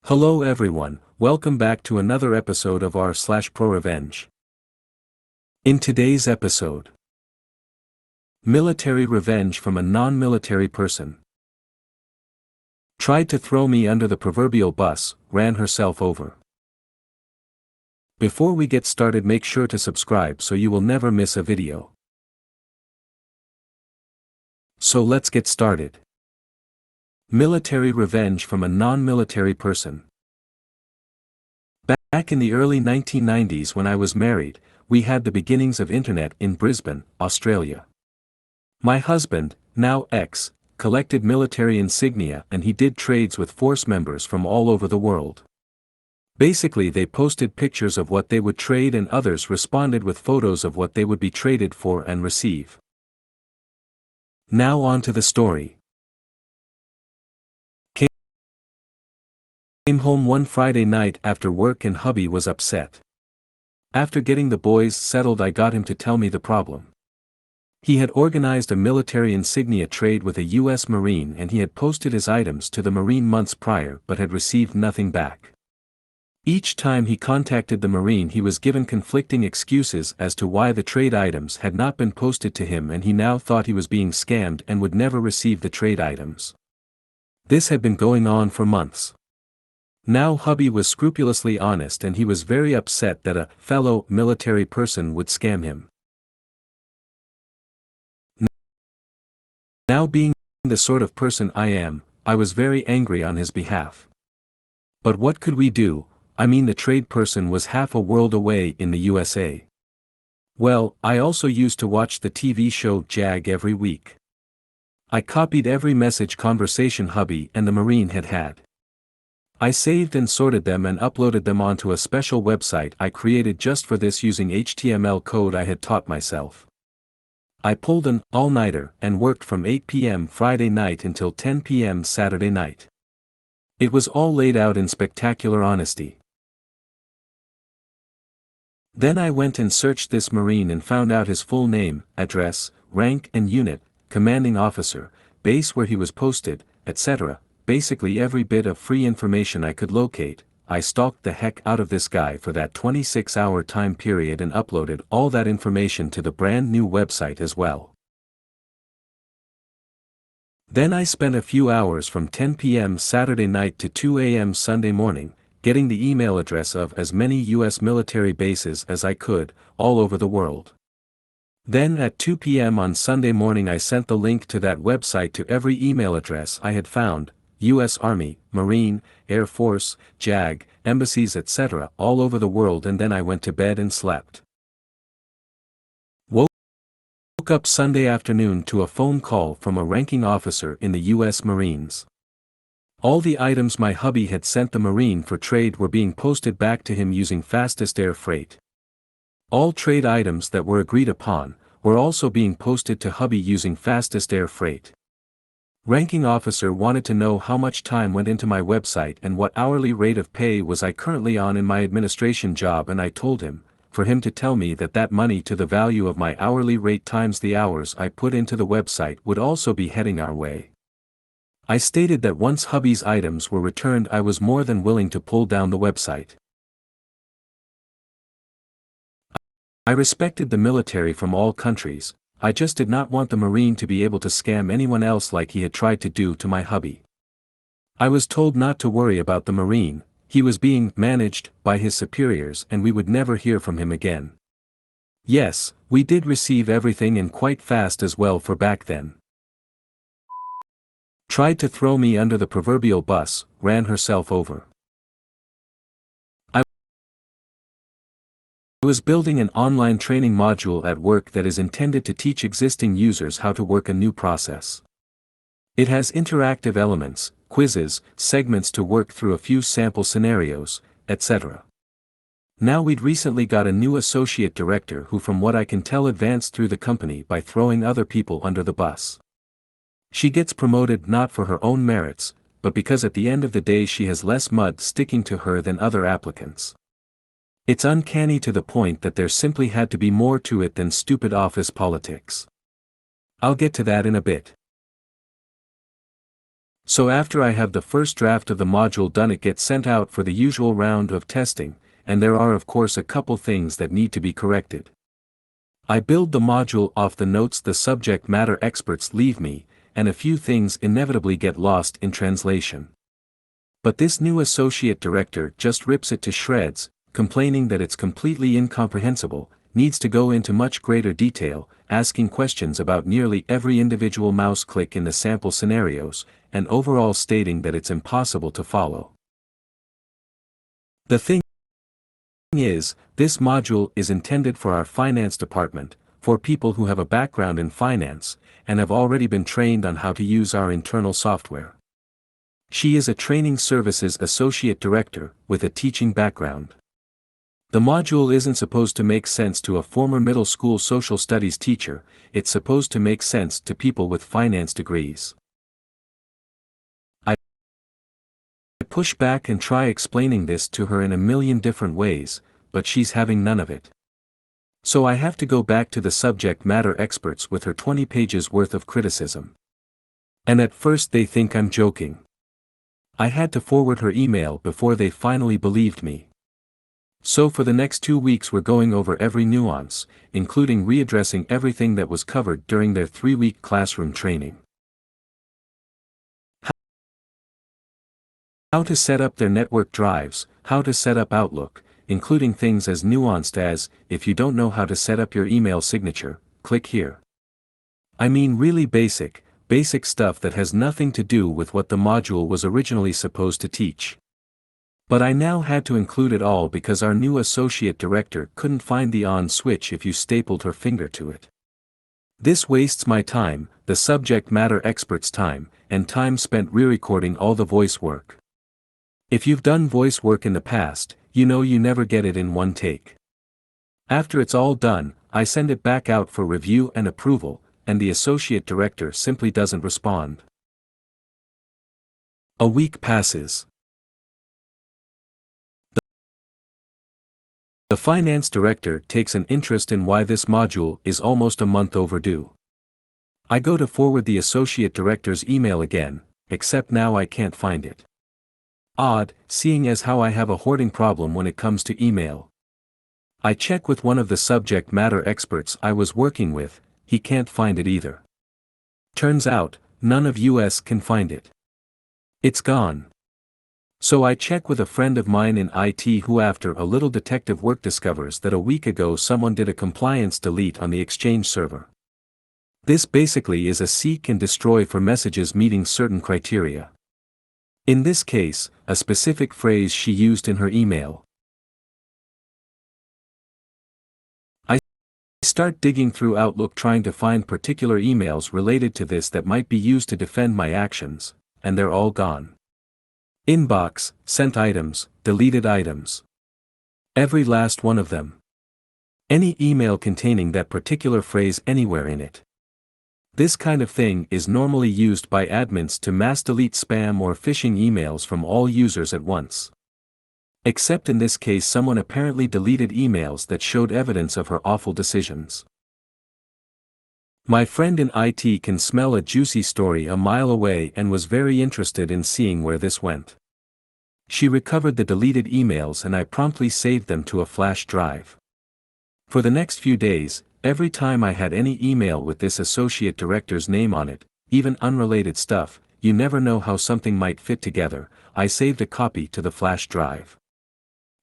Hello everyone, welcome back to another episode of r/ProRevenge. In today's episode, military revenge from a non-military person. Tried to throw me under the proverbial bus, ran herself over. Before we get started, make sure to subscribe so you will never miss a video. So let's get started. Military revenge from a non-military person. Back in the early 1990s when I was married, we had the beginnings of internet in Brisbane, Australia. My husband, now ex, collected military insignia and he did trades with force members from all over the world. Basically, they posted pictures of what they would trade and others responded with photos of what they would be traded for and receive. Now on to the story. Came home one Friday night after work and hubby was upset. After getting the boys settled, I got him to tell me the problem. He had organized a military insignia trade with a U.S. Marine and he had posted his items to the Marine months prior but had received nothing back. Each time he contacted the Marine, he was given conflicting excuses as to why the trade items had not been posted to him, and he now thought he was being scammed and would never receive the trade items. This had been going on for months. Now hubby was scrupulously honest and he was very upset that a fellow military person would scam him. Now, being the sort of person I am, I was very angry on his behalf. But what could we do? I mean, the trade person was half a world away in the USA. Well, I also used to watch the TV show Jag every week. I copied every message conversation hubby and the Marine had had. I saved and sorted them and uploaded them onto a special website I created just for this using HTML code I had taught myself. I pulled an all-nighter and worked from 8 p.m. Friday night until 10 p.m. Saturday night. It was all laid out in spectacular honesty. Then I went and searched this Marine and found out his full name, address, rank and unit, commanding officer, base where he was posted, etc. Basically every bit of free information I could locate. I stalked the heck out of this guy for that 26-hour time period and uploaded all that information to the brand new website as well. Then I spent a few hours from 10 p.m. Saturday night to 2 a.m. Sunday morning, getting the email address of as many U.S. military bases as I could, all over the world. Then at 2 p.m. on Sunday morning I sent the link to that website to every email address I had found, U.S. Army, Marine, Air Force, JAG, embassies, etc. all over the world, and then I went to bed and slept. Woke up Sunday afternoon to a phone call from a ranking officer in the U.S. Marines. All the items my hubby had sent the Marine for trade were being posted back to him using fastest air freight. All trade items that were agreed upon were also being posted to hubby using fastest air freight. Ranking officer wanted to know how much time went into my website and what hourly rate of pay was I currently on in my administration job, and I told him, for him to tell me that money to the value of my hourly rate times the hours I put into the website would also be heading our way. I stated that once hubby's items were returned I was more than willing to pull down the website. I respected the military from all countries. I just did not want the Marine to be able to scam anyone else like he had tried to do to my hubby. I was told not to worry about the Marine, he was being managed by his superiors and we would never hear from him again. Yes, we did receive everything and quite fast as well for back then. Tried to throw me under the proverbial bus, ran herself over. I was building an online training module at work that is intended to teach existing users how to work a new process. It has interactive elements, quizzes, segments to work through a few sample scenarios, etc. Now we'd recently got a new associate director who, from what I can tell, advanced through the company by throwing other people under the bus. She gets promoted not for her own merits, but because at the end of the day she has less mud sticking to her than other applicants. It's uncanny to the point that there simply had to be more to it than stupid office politics. I'll get to that in a bit. So after I have the first draft of the module done, it gets sent out for the usual round of testing, and there are of course a couple things that need to be corrected. I build the module off the notes the subject matter experts leave me, and a few things inevitably get lost in translation. But this new associate director just rips it to shreds, complaining that it's completely incomprehensible, needs to go into much greater detail, asking questions about nearly every individual mouse click in the sample scenarios, and overall stating that it's impossible to follow. The thing is, this module is intended for our finance department, for people who have a background in finance, and have already been trained on how to use our internal software. She is a training services associate director, with a teaching background. The module isn't supposed to make sense to a former middle school social studies teacher, it's supposed to make sense to people with finance degrees. I push back and try explaining this to her in a million different ways, but she's having none of it. So I have to go back to the subject matter experts with her 20 pages worth of criticism. And at first they think I'm joking. I had to forward her email before they finally believed me. So for the next 2 weeks we're going over every nuance, including readdressing everything that was covered during their 3-week classroom training. How to set up their network drives, how to set up Outlook, including things as nuanced as, if you don't know how to set up your email signature, click here. I mean really basic stuff that has nothing to do with what the module was originally supposed to teach. But I now had to include it all because our new associate director couldn't find the on switch if you stapled her finger to it. This wastes my time, the subject matter expert's time, and time spent re-recording all the voice work. If you've done voice work in the past, you know you never get it in one take. After it's all done, I send it back out for review and approval, and the associate director simply doesn't respond. A week passes. The finance director takes an interest in why this module is almost a month overdue. I go to forward the associate director's email again, except now I can't find it. Odd, seeing as how I have a hoarding problem when it comes to email. I check with one of the subject matter experts I was working with, he can't find it either. Turns out, none of us can find it. It's gone. So I check with a friend of mine in IT who after a little detective work discovers that a week ago someone did a compliance delete on the Exchange server. This basically is a seek and destroy for messages meeting certain criteria. In this case, a specific phrase she used in her email. I start digging through Outlook trying to find particular emails related to this that might be used to defend my actions, and they're all gone. Inbox, sent items, deleted items. Every last one of them. Any email containing that particular phrase anywhere in it. This kind of thing is normally used by admins to mass delete spam or phishing emails from all users at once. Except in this case someone apparently deleted emails that showed evidence of her awful decisions. My friend in IT can smell a juicy story a mile away and was very interested in seeing where this went. She recovered the deleted emails and I promptly saved them to a flash drive. For the next few days, every time I had any email with this associate director's name on it, even unrelated stuff, you never know how something might fit together, I saved a copy to the flash drive.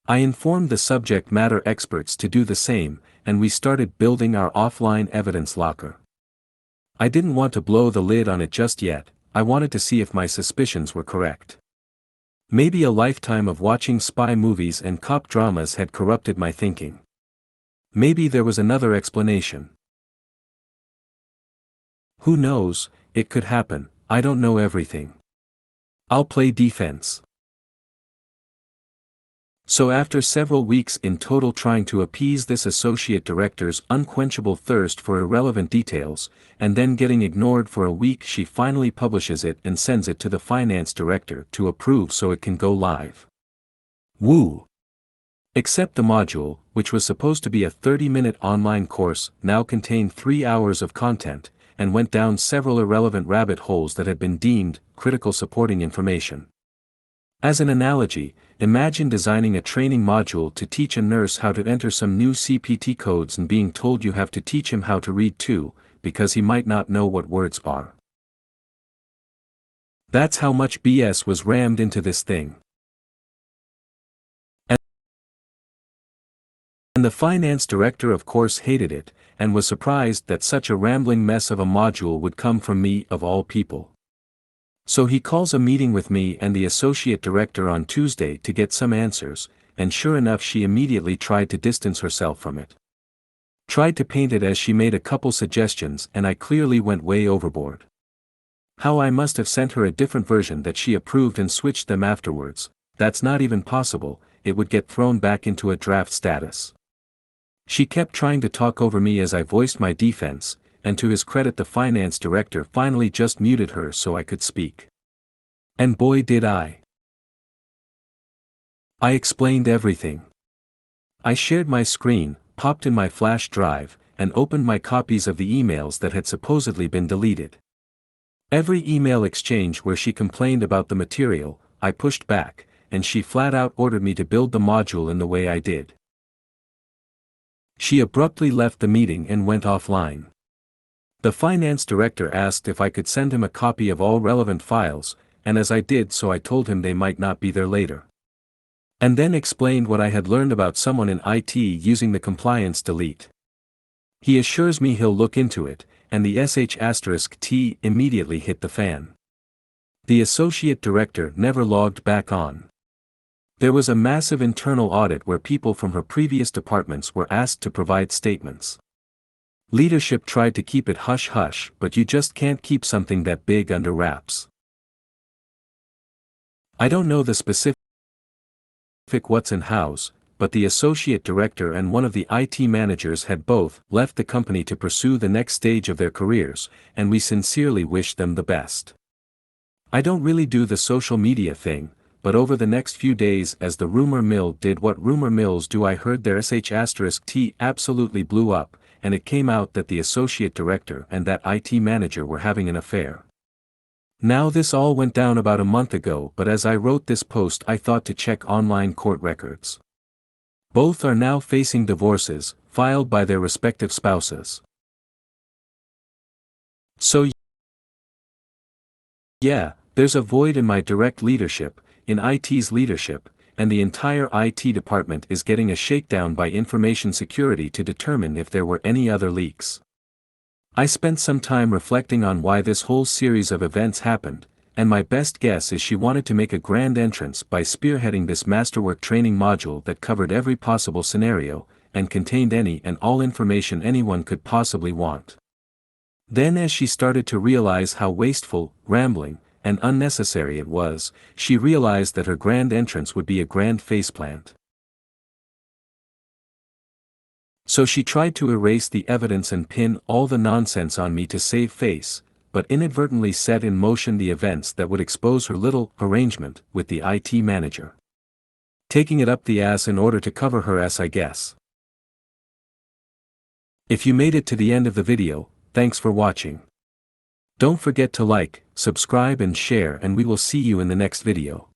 I informed the subject matter experts to do the same, and we started building our offline evidence locker. I didn't want to blow the lid on it just yet, I wanted to see if my suspicions were correct. Maybe a lifetime of watching spy movies and cop dramas had corrupted my thinking. Maybe there was another explanation. Who knows, it could happen, I don't know everything. I'll play defense. So after several in total trying to appease this associate director's unquenchable thirst for irrelevant details, and then getting ignored for a week, she finally publishes it and sends it to the finance director to approve so it can go live. Woo! Except the module, which was supposed to be a 30-minute online course, now contained 3 hours of content, and went down several irrelevant rabbit holes that had been deemed critical supporting information. As an analogy, imagine designing a training module to teach a nurse how to enter some new CPT codes and being told you have to teach him how to read too, because he might not know what words are. That's how much BS was rammed into this thing. And the finance director of course hated it, and was surprised that such a rambling mess of a module would come from me of all people. So he calls a meeting with me and the associate director on Tuesday to get some answers, and sure enough she immediately tried to distance herself from it. Tried to paint it as she made a couple suggestions and I clearly went way overboard. How I must have sent her a different version that she approved and switched them afterwards, that's not even possible, it would get thrown back into a draft status. She kept trying to talk over me as I voiced my defense, and to his credit the finance director finally just muted her so I could speak. And boy did I. I explained everything. I shared my screen, popped in my flash drive, and opened my copies of the emails that had supposedly been deleted. Every email exchange where she complained about the material, I pushed back, and she flat out ordered me to build the module in the way I did. She abruptly left the meeting and went offline. The finance director asked if I could send him a copy of all relevant files, and as I did so I told him they might not be there later. And then explained what I had learned about someone in IT using the compliance delete. He assures me he'll look into it, and the sh*T immediately hit the fan. The associate director never logged back on. There was a massive internal audit where people from her previous departments were asked to provide statements. Leadership tried to keep it hush-hush, but you just can't keep something that big under wraps. I don't know the specific what's and hows, but the associate director and one of the IT managers had both left the company to pursue the next stage of their careers, and we sincerely wish them the best. I don't really do the social media thing, but over the next few days as the rumor mill did what rumor mills do I heard their sh*T absolutely blew up, and it came out that the associate director and that IT manager were having an affair. Now this all went down about a month ago, but as I wrote this post I thought to check online court records. Both are now facing divorces, filed by their respective spouses. So yeah, there's a void in my direct leadership, in IT's leadership, and the entire IT department is getting a shakedown by information security to determine if there were any other leaks. I spent some time reflecting on why this whole series of events happened, and my best guess is she wanted to make a grand entrance by spearheading this masterwork training module that covered every possible scenario, and contained any and all information anyone could possibly want. Then as she started to realize how wasteful, rambling, and unnecessary it was, she realized that her grand entrance would be a grand faceplant. So she tried to erase the evidence and pin all the nonsense on me to save face, but inadvertently set in motion the events that would expose her little arrangement with the IT manager. Taking it up the ass in order to cover her ass, I guess. If you made it to the end of the video, thanks for watching. Don't forget to like, subscribe and share, and we will see you in the next video.